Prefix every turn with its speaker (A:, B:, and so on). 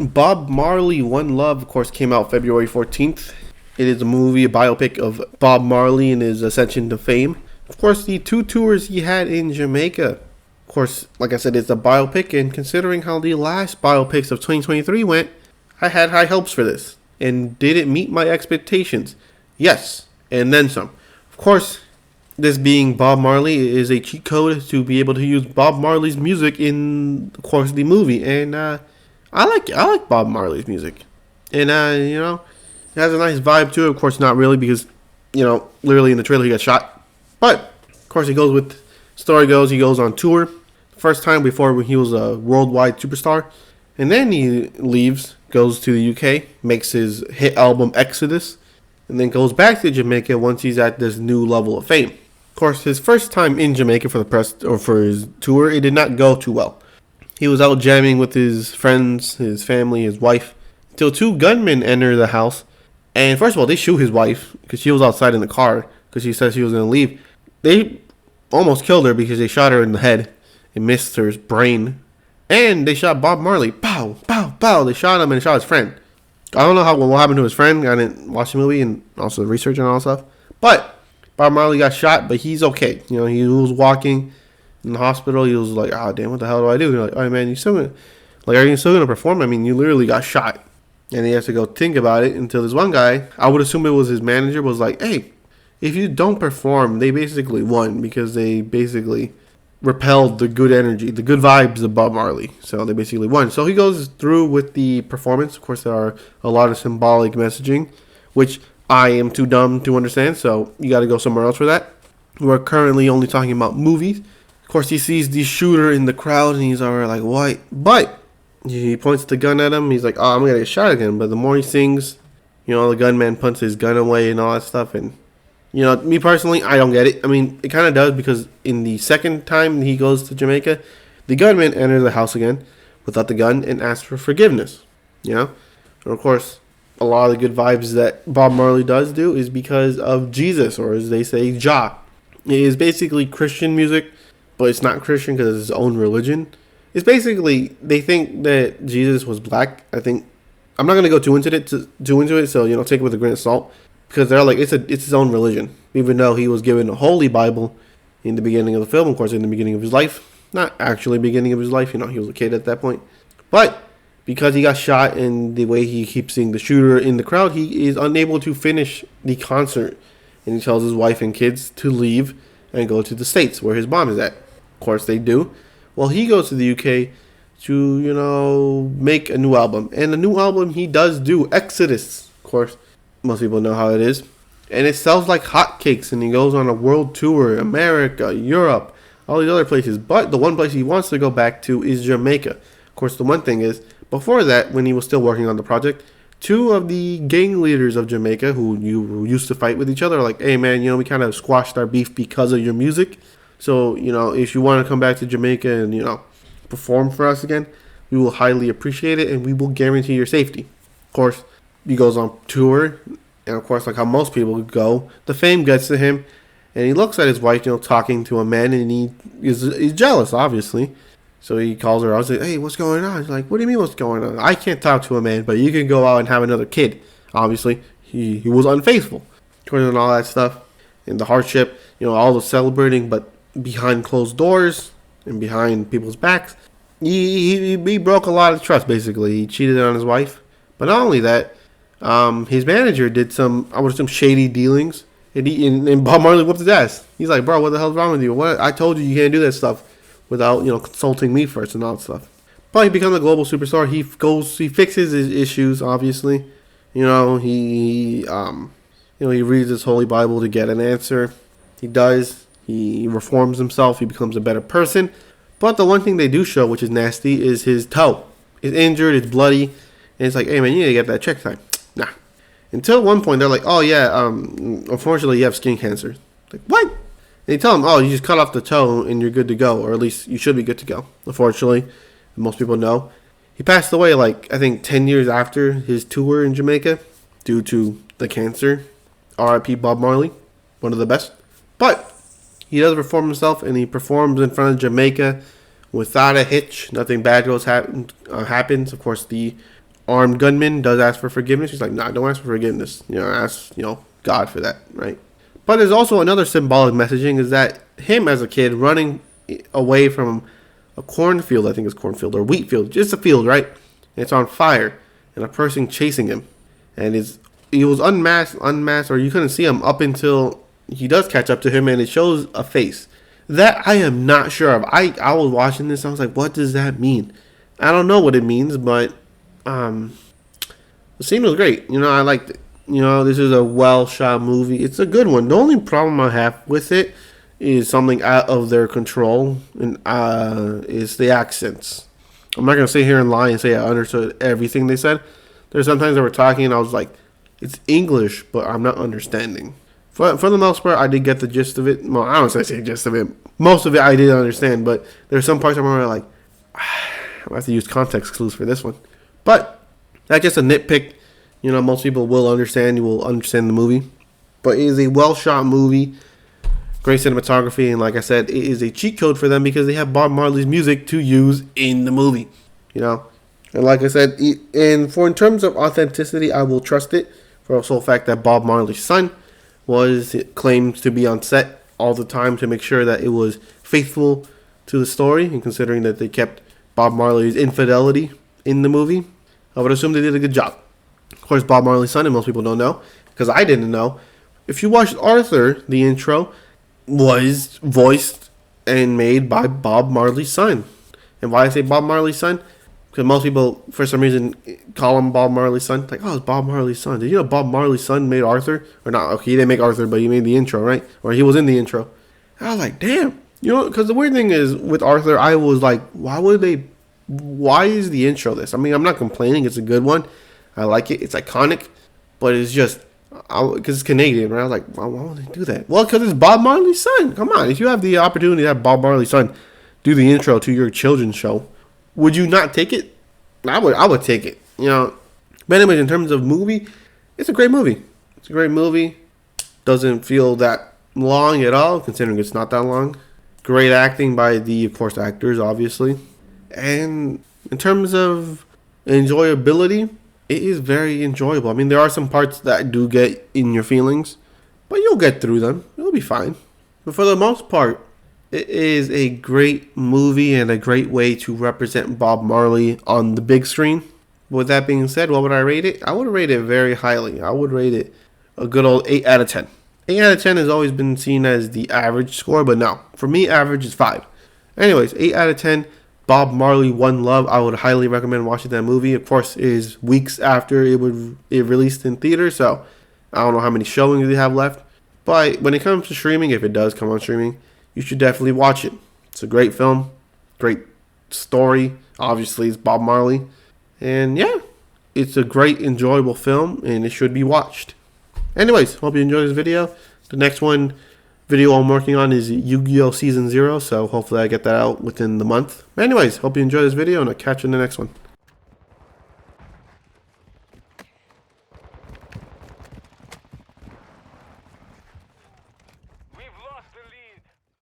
A: Bob Marley, One Love, of course, came out February 14th. It is a movie, a biopic of Bob Marley and his ascension to fame. Of course, the two tours he had in Jamaica. Of course, like I said, it's a biopic, and considering how the last biopics of 2023 went, I had high hopes for this. And did it meet my expectations? Yes, and then some. Of course, this being Bob Marley is a cheat code to be able to use Bob Marley's music in, of course, the movie. And I like Bob Marley's music. And, it has a nice vibe to it. Of course, not really because, literally in the trailer he got shot. But, of course, story goes, he goes on tour. First time before he was a worldwide superstar. And then he leaves, goes to the UK, makes his hit album Exodus, and then goes back to Jamaica once he's at this new level of fame. Of course, his first time in Jamaica for the press or for his tour, it did not go too well. He was out jamming with his friends, his family, his wife, until two gunmen enter the house. And first of all, they shoot his wife because she was outside in the car because she said she was going to leave. They almost killed her because they shot her in the head and missed her brain. And they shot Bob Marley. Pow, pow, pow. They shot him and shot his friend. I don't know what happened to his friend. I didn't watch the movie and also research and all that stuff. But Bob Marley got shot, but he's okay. He was walking in the hospital. He was like, oh, damn, what the hell do I do? They're like, oh, man, are you still going to perform? I mean, you literally got shot. And he has to go think about it until this one guy, I would assume it was his manager, was like, hey, if you don't perform, they basically won because they basically repelled the good energy, the good vibes of Bob Marley. So they basically won. So he goes through with the performance. Of course, there are a lot of symbolic messaging, which I am too dumb to understand. So you got to go somewhere else for that. We're currently only talking about movies. Of course, he sees the shooter in the crowd and he's already like, what? But he points the gun at him. He's like, oh, I'm going to get shot again. But the more he sings, the gunman puts his gun away and all that stuff. And, me personally, I don't get it. I mean, it kind of does because in the second time he goes to Jamaica, the gunman enters the house again without the gun and asks for forgiveness. And of course, a lot of the good vibes that Bob Marley does do is because of Jesus, or as they say, Jah. It is basically Christian music, but it's not Christian because it's his own religion. It's basically, they think that Jesus was black. I think, I'm not going to go too into it, so, take it with a grain of salt. Because they're like, it's his own religion. Even though he was given a holy Bible in the beginning of the film, of course, in the beginning of his life. Not actually beginning of his life, he was a kid at that point. But, because he got shot and the way he keeps seeing the shooter in the crowd, he is unable to finish the concert. And he tells his wife and kids to leave and go to the States, where his mom is at. Of course, they do. Well, he goes to the UK to, make a new album. And the new album he does do, Exodus. Of course, most people know how it is. And it sells like hotcakes. And he goes on a world tour, America, Europe, all these other places. But the one place he wants to go back to is Jamaica. Of course, the one thing is, before that, when he was still working on the project, two of the gang leaders of Jamaica who used to fight with each other are like, hey, man, we kind of squashed our beef because of your music. So, if you want to come back to Jamaica and, perform for us again, we will highly appreciate it and we will guarantee your safety. Of course, he goes on tour, and of course, like how most people go, the fame gets to him, and he looks at his wife, talking to a man, and he's jealous, obviously. So he calls her out and says, hey, what's going on? He's like, what do you mean what's going on? I can't talk to a man, but you can go out and have another kid. Obviously, he was unfaithful. And all that stuff, and the hardship, all the celebrating, but behind closed doors and behind people's backs, he broke a lot of trust, basically. He cheated on his wife. But not only that, his manager did some shady dealings, and Bob Marley whooped his ass. He's like, bro, what the hell's wrong with you? What? I told you can't do that stuff without, consulting me first and all that stuff. But he becomes a global superstar. He fixes his issues, obviously. He reads his holy Bible to get an answer. He does. He reforms himself. He becomes a better person. But the one thing they do show, which is nasty, is his toe. It's injured. It's bloody. And it's like, hey, man, you need to get that checked time. Nah. Until one point, they're like, oh, yeah, unfortunately, you have skin cancer. Like, what? And they tell him, oh, you just cut off the toe and you're good to go. Or at least you should be good to go. Unfortunately, most people know. He passed away, I think 10 years after his tour in Jamaica due to the cancer. R.I.P. Bob Marley. One of the best. But he does reform himself, and he performs in front of Jamaica without a hitch. Nothing bad happens. Of course, the armed gunman does ask for forgiveness. He's like, nah, don't ask for forgiveness. Ask, God for that, right? But there's also another symbolic messaging is that him as a kid running away from a cornfield, I think it's cornfield or wheat field, just a field, right? And it's on fire, and a person chasing him, and he was unmasked, or you couldn't see him up until he does catch up to him, and it shows a face. That I am not sure of. I was watching this, I was like, what does that mean? I don't know what it means, but the scene was great. I liked it. This is a well shot movie. It's a good one. The only problem I have with it is something out of their control, and is the accents. I'm not gonna sit here and lie and say I understood everything they said. There's sometimes they were talking and I was like, it's English, but I'm not understanding. For the most part, I did get the gist of it. Well, I don't say the gist of it. Most of it I did understand, but there's some parts I remember like, I have to use context clues for this one. But that's just a nitpick. Most people will understand. You will understand the movie. But it is a well-shot movie. Great cinematography. And like I said, it is a cheat code for them because they have Bob Marley's music to use in the movie. And like I said, in terms of authenticity, I will trust it. For the sole fact that Bob Marley's son was claimed to be on set all the time to make sure that it was faithful to the story. And considering that they kept Bob Marley's infidelity in the movie, I would assume they did a good job. Of course, Bob Marley's son, and most people don't know, because I didn't know. If you watched Arthur, the intro was voiced and made by Bob Marley's son. And why I say Bob Marley's son? Because most people, for some reason, call him Bob Marley's son. Like, oh, it's Bob Marley's son. Did you know Bob Marley's son made Arthur? Or not, okay, he didn't make Arthur, but he made the intro, right? Or he was in the intro. And I was like, damn. Because the weird thing is, with Arthur, I was like, why is the intro this? I mean, I'm not complaining. It's a good one. I like it. It's iconic. But it's just, because it's Canadian, right? I was like, why would they do that? Well, because it's Bob Marley's son. Come on. If you have the opportunity to have Bob Marley's son do the intro to your children's show, would you not take it? I would take it. But anyways, in terms of movie, it's a great movie. It's a great movie. Doesn't feel that long at all, considering it's not that long. Great acting by the, of course, actors, obviously. And in terms of enjoyability, it is very enjoyable. I mean, there are some parts that do get in your feelings, but you'll get through them. You'll be fine. But for the most part, it is a great movie and a great way to represent Bob Marley on the big screen. With that being said, what would I rate it? I would rate it very highly. I would rate it a good old 8 out of 10. 8 out of 10 has always been seen as the average score, but no. For me, average is 5. Anyways, 8 out of 10. Bob Marley, One Love. I would highly recommend watching that movie. Of course, it is weeks after it released in theaters, so I don't know how many showings they have left. But when it comes to streaming, if it does come on streaming, you should definitely watch it. It's a great film, great story. Obviously, it's Bob Marley. And yeah, it's a great, enjoyable film, and it should be watched. Anyways, hope you enjoyed this video. The next video I'm working on is Yu-Gi-Oh! Season 0, so hopefully I get that out within the month. Anyways, hope you enjoyed this video, and I'll catch you in the next one.